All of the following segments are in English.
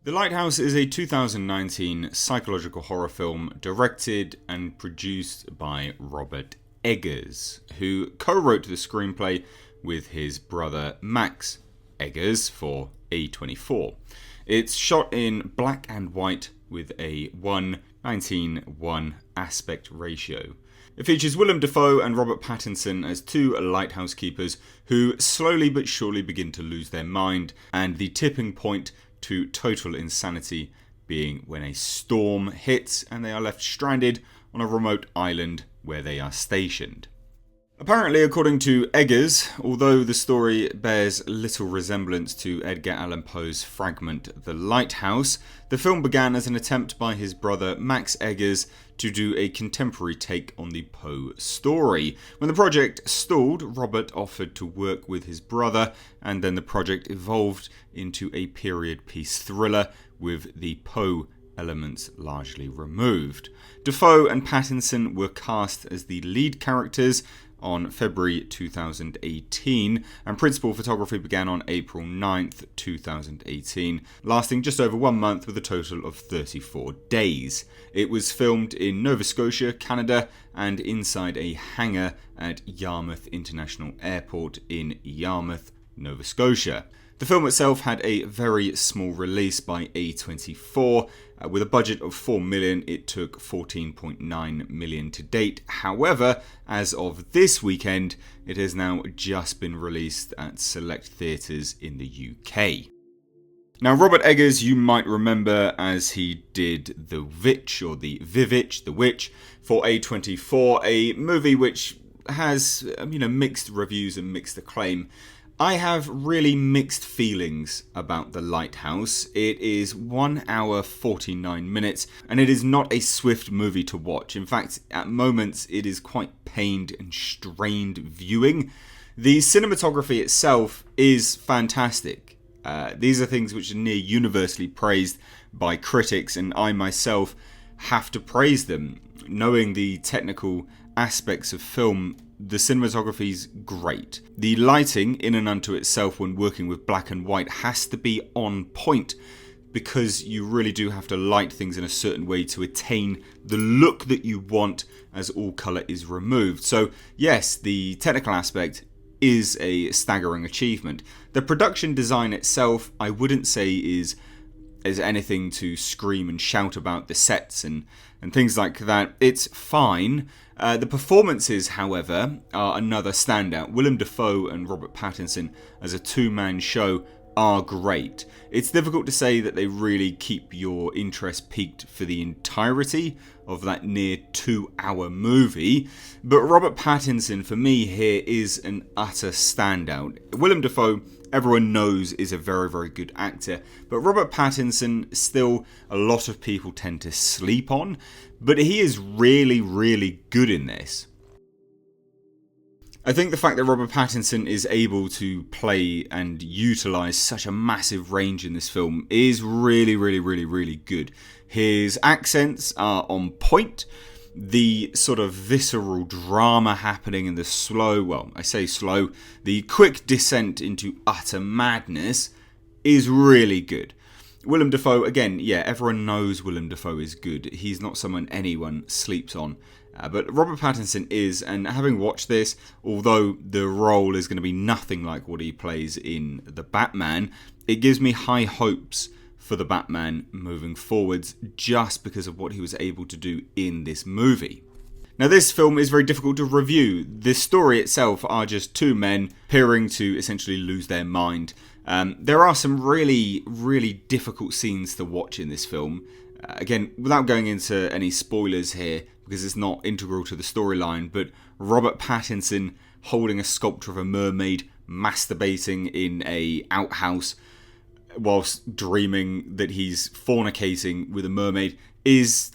The Lighthouse is a 2019 psychological horror film directed and produced by Robert Eggers, who co-wrote the screenplay with his brother Max Eggers for A24. It's shot in black and white with a 1:19:1 aspect ratio. It features Willem Dafoe and Robert Pattinson as two lighthouse keepers who slowly but surely begin to lose their mind, and the tipping point to total insanity being when a storm hits and they are left stranded on a remote island where they are stationed. Apparently, according to Eggers, although the story bears little resemblance to Edgar Allan Poe's fragment The Lighthouse, the film began as an attempt by his brother Max Eggers to do a contemporary take on the Poe story. When the project stalled, Robert offered to work with his brother, and then the project evolved into a period piece thriller with the Poe elements largely removed. Dafoe and Pattinson were cast as the lead characters on February 2018, and principal photography began on April 9th, 2018, lasting just over 1 month with a total of 34 days. It was filmed in Nova Scotia, Canada, and inside a hangar at Yarmouth International Airport in Yarmouth, Nova Scotia. The film itself had a very small release by A24. With a budget of $4 million, it took $14.9 million to date. However, as of this weekend, it has now just been released at select theatres in the UK. Now, Robert Eggers, you might remember as he did The Witch, or The Vivitch, The Witch, for A24, a movie which has, mixed reviews and mixed acclaim. I have really mixed feelings about The Lighthouse. It is 1 hour 49 minutes, and it is not a swift movie to watch. In fact, at moments it is quite pained and strained viewing. The cinematography itself is fantastic. These are things which are near universally praised by critics, and I myself have to praise them. Knowing the technical aspects of film, the cinematography is great. The lighting in and unto itself when working with black and white has to be on point, because you really do have to light things in a certain way to attain the look that you want as all colour is removed. So yes, the technical aspect is a staggering achievement. The production design itself, I wouldn't say is anything to scream and shout about. The sets and things like that, it's fine. The performances, however, are another standout. Willem Dafoe and Robert Pattinson as a two-man show are great. It's difficult to say that they really keep your interest piqued for the entirety of that near 2-hour movie, but Robert Pattinson for me here is an utter standout. Willem Dafoe, everyone knows, is a very, very good actor, but Robert Pattinson, still a lot of people tend to sleep on, but he is really, really good in this. I think the fact that Robert Pattinson is able to play and utilise such a massive range in this film is really, really, really, really good. His accents are on point. The sort of visceral drama happening in the the quick descent into utter madness is really good. Willem Dafoe, again, everyone knows Willem Dafoe is good. He's not someone anyone sleeps on. But Robert Pattinson is, and having watched this, although the role is going to be nothing like what he plays in The Batman, it gives me high hopes for The Batman moving forwards, just because of what he was able to do in this movie. Now, this film is very difficult to review. The story itself are just two men appearing to essentially lose their mind. There are some really, really difficult scenes to watch in this film. Again, without going into any spoilers here, because it's not integral to the storyline, but Robert Pattinson holding a sculpture of a mermaid masturbating in a outhouse whilst dreaming that he's fornicating with a mermaid is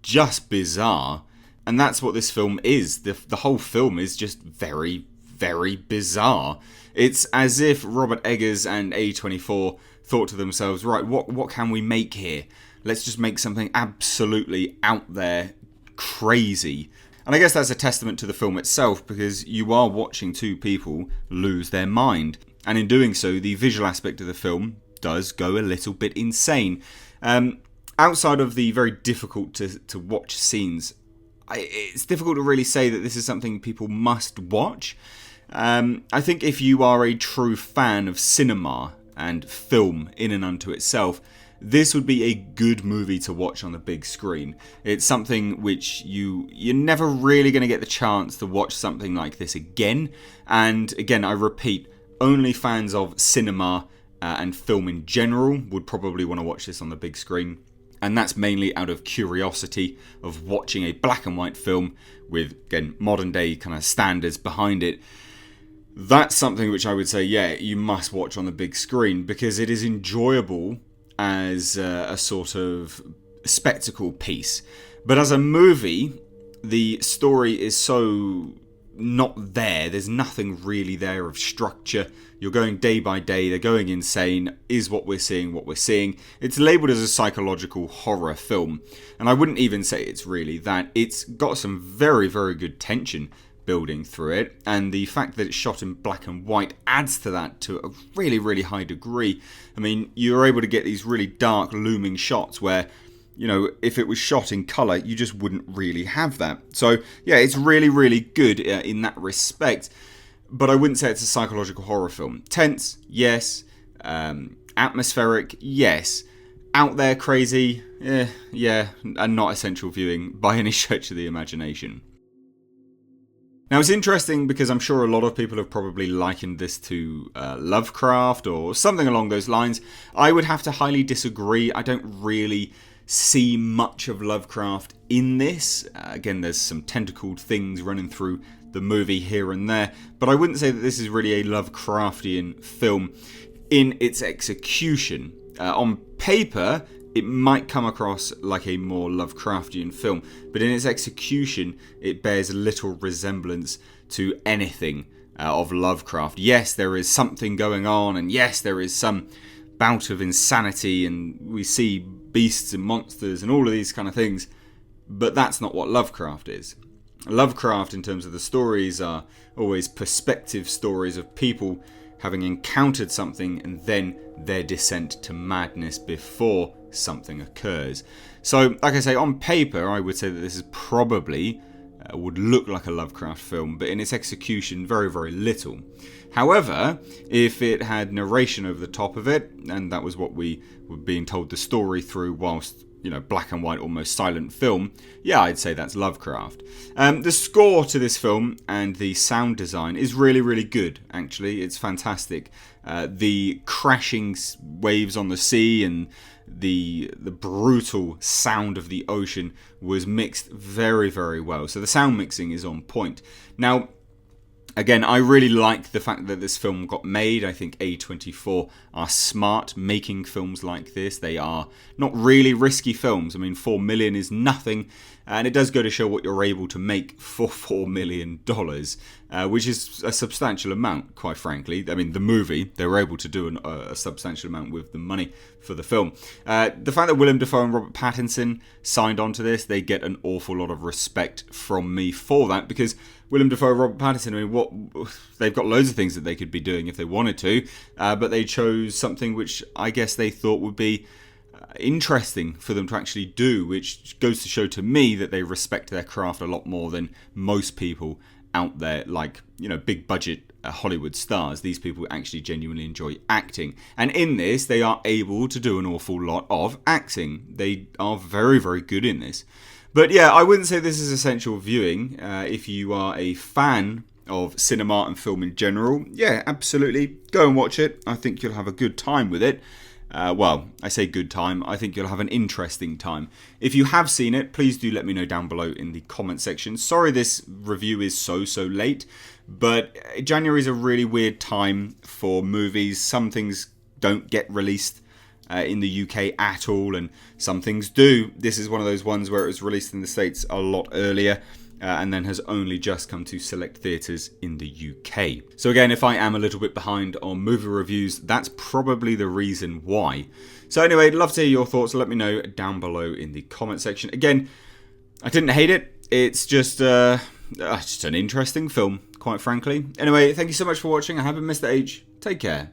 just bizarre. And that's what this film is. The whole film is just very, very bizarre. It's as if Robert Eggers and A24 thought to themselves, right, what can we make here? Let's just make something absolutely out there, crazy. And I guess that's a testament to the film itself, because you are watching two people lose their mind. And in doing so, the visual aspect of the film, does go a little bit insane. Outside of the very difficult to watch scenes, it's difficult to really say that this is something people must watch. I think if you are a true fan of cinema and film in and unto itself, this would be a good movie to watch on the big screen. It's something which you're never really going to get the chance to watch something like this again. And again, I repeat, only fans of cinema and film in general would probably want to watch this on the big screen. And that's mainly out of curiosity of watching a black and white film with, again, modern day kind of standards behind it. That's something which I would say, yeah, you must watch on the big screen because it is enjoyable as a sort of spectacle piece. But as a movie, the story is so not there. There's nothing really there of structure. You're going day by day. They're going insane. Is what we're seeing what we're seeing? It's labelled as a psychological horror film. And I wouldn't even say it's really that. It's got some very, very good tension building through it, and the fact that it's shot in black and white adds to that to a really, really high degree. I mean, you're able to get these really dark, looming shots where, you know, if it was shot in colour, you just wouldn't really have that. So, yeah, it's really, really good in that respect, but I wouldn't say it's a psychological horror film. Tense, yes. Atmospheric, yes. Out there, crazy, yeah, and not essential viewing by any stretch of the imagination. Now, it's interesting because I'm sure a lot of people have probably likened this to Lovecraft or something along those lines. I would have to highly disagree. I don't really see much of Lovecraft in this. Again, there's some tentacled things running through the movie here and there, but I wouldn't say that this is really a Lovecraftian film in its execution. On paper, it might come across like a more Lovecraftian film, but in its execution, it bears little resemblance to anything of Lovecraft. Yes, there is something going on, and yes, there is some bout of insanity, and we see beasts and monsters and all of these kind of things, but that's not what Lovecraft is. Lovecraft, in terms of the stories, are always perspective stories of people having encountered something and then their descent to madness before something occurs. So, like I say, on paper, I would say that this is probably would look like a Lovecraft film, but in its execution, very, very little. However, if it had narration over the top of it, and that was what we were being told the story through whilst, you know, black and white, almost silent film, yeah, I'd say that's Lovecraft. The score to this film and the sound design is really, really good, actually. It's fantastic. The crashing waves on the sea and the brutal sound of the ocean was mixed very, very well. So the sound mixing is on point. Now, again, I really like the fact that this film got made. I think A24 are smart making films like this. They are not really risky films. I mean, $4 million is nothing, and it does go to show what you're able to make for $4 million, which is a substantial amount, quite frankly. I mean, the movie, they were able to do a substantial amount with the money for the film. The fact that Willem Dafoe and Robert Pattinson signed on to this, they get an awful lot of respect from me for that, because Willem Dafoe, Robert Pattinson, I mean, they've got loads of things that they could be doing if they wanted to, but they chose something which I guess they thought would be interesting for them to actually do, which goes to show to me that they respect their craft a lot more than most people out there, like, you know, big budget Hollywood stars. These people actually genuinely enjoy acting, and in this they are able to do an awful lot of acting. They are very, very good in this. But yeah, I wouldn't say this is essential viewing. If you are a fan of cinema and film in general, yeah, absolutely, go and watch it. I think you'll have a good time with it. Well, I say good time, I think you'll have an interesting time. If you have seen it, please do let me know down below in the comment section. Sorry this review is so late, but January is a really weird time for movies. Some things don't get released in the UK at all, and some things do. This is one of those ones where it was released in the States a lot earlier, and then has only just come to select theatres in the UK. So again, if I am a little bit behind on movie reviews, that's probably the reason why. So anyway, I'd love to hear your thoughts. Let me know down below in the comment section. Again, I didn't hate it. It's just an interesting film, quite frankly. Anyway, thank you so much for watching. I haven't missed the age. Take care.